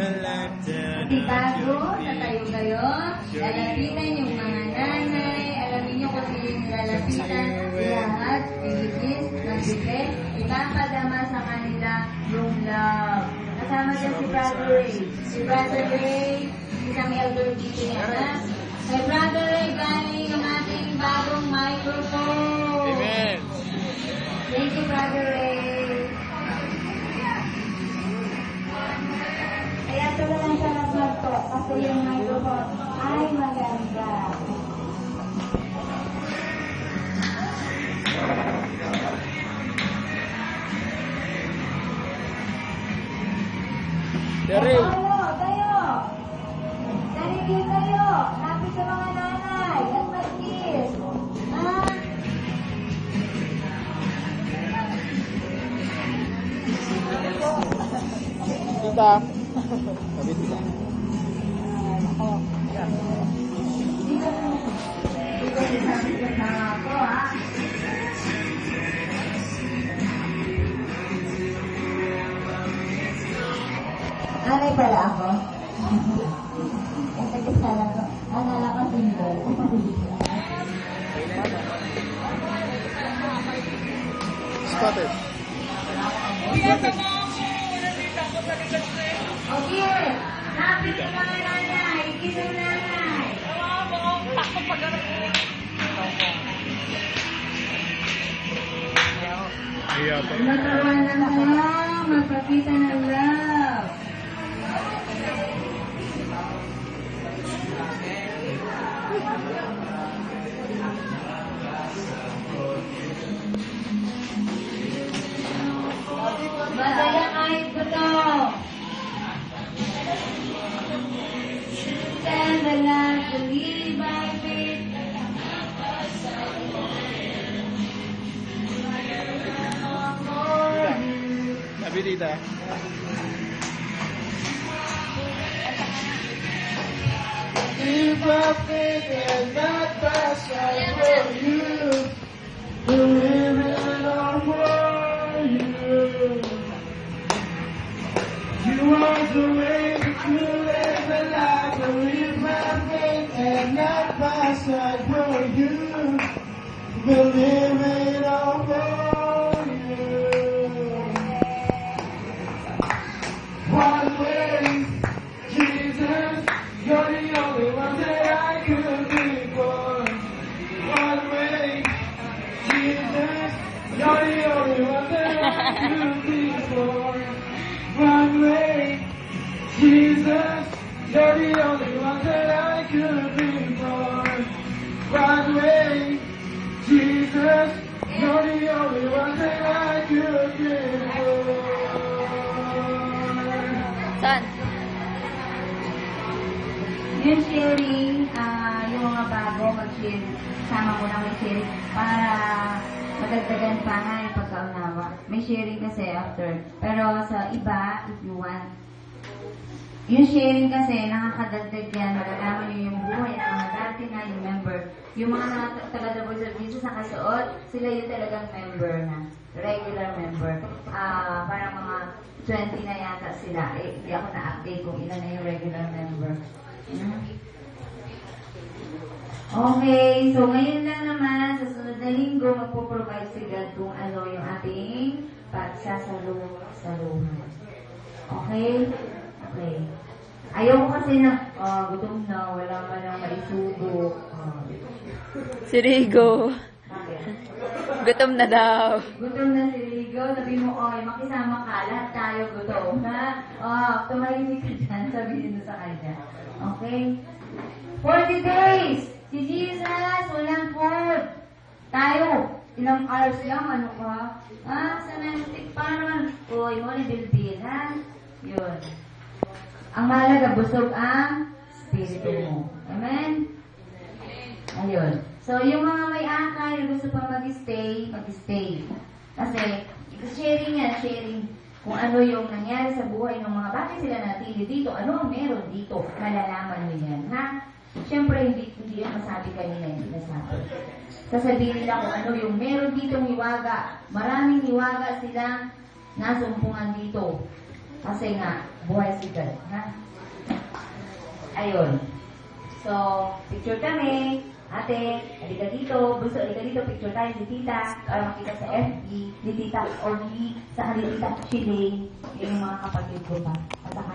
Bago, tatayo kayo, lalapitan yung mga nanay, alamin nyo kung sino yung lalapitan, lahat, ibigis, nagbigay, ipapadama sa kanila yung love. Kasama dyan si Brother Ray. Si Brother Ray, isang elder dito niya na. Kay Brother Ray, galing yung ating bagong microphone. Amen. Thank you, Brother Ray. Kaya ito na lang siya nag-vlog po kasi yung microphone ay maganda. Daryl. Tayo! Sarili kayo! Lapit sa mga nanay at mag-kiss! Ha? Tita. Sabi tita. Dito sabi ko na ako, ha? Nanay pala ako. Ito kasi lang ko. Anala ko single. Spotted. Okay. Lapit sa mga nanay. Kiss ang nanay. Natawa na lang. Magpakita ng love. Madaya kahit ko to. Stand the last, believe by faith. Sabi tita. If I faith and not passion for you, believe it all for you. You are the way to live a life, believe my faith and not passion for you, believe it all for you. One way, Jesus, you're the only one that I could be for. One way, Jesus, you're the only one that I could be for. One way, Jesus, you're the only one that I could be for. One way, Jesus, you're the only one that I could be for. Saan? Yung sharing, yung mga bago, mag-share, sama ko lang mag-share para madagdagan pa nga yung pagkaunawa. May sharing kasi after. Pero sa iba, if you want, yung sharing kasi, nakakadagdag yan, magkakaman nyo yung buhay ng mga dati na yung member. Yung mga taga-double service sa kasuot, sila yung talagang member na. Regular member. Parang mga 20 na yata sila. Hindi ako na-update kung ilan na yung regular member. Okay, so ngayon lang naman, sa sunod na linggo, magpo-provide si God kung ano yung ating pagsasaluhan. Okay? Okay. Ayaw ko kasi na, gutom na, wala man lang maisugo. Si Rigo. Okay. Gutom na daw. Gutom na si Rigo, sabi mo, makisama ka, lahat tayo gutom, ha? Tumahimik ka dyan, sabihin mo sa kanya. Okay? 40 days! Si Jesus, walang food. Tayo, ilang hours lang, ano ka? Sa nantik pa naman. Uy, mo ni Bilbil, ha? Yun. Ang mahalaga, busog ang spirito mo. Amen? Ayun. So, yung mga may akay na gusto pang mag-stay, mag-stay. Kasi, sharing yan, sharing kung ano yung nangyari sa buhay ng mga bakit sila natili dito, ano ang meron dito, malalaman mo yan, ha? Siyempre, hindi yan masabi kanina, hindi nasabi. Sasabihin nila kung ano yung meron dito ng hiwaga. Maraming hiwaga silang nasumpungan dito. Kasi nga, buhay si God, ha? Ayun. So, picture kami. Ate, halika dito. Bunso, halika dito. Picture tayo si tita. Para makita sa FB. Ni tita Orly. Sa ni tita Chile. Yung mga kapatid ko pa. At saka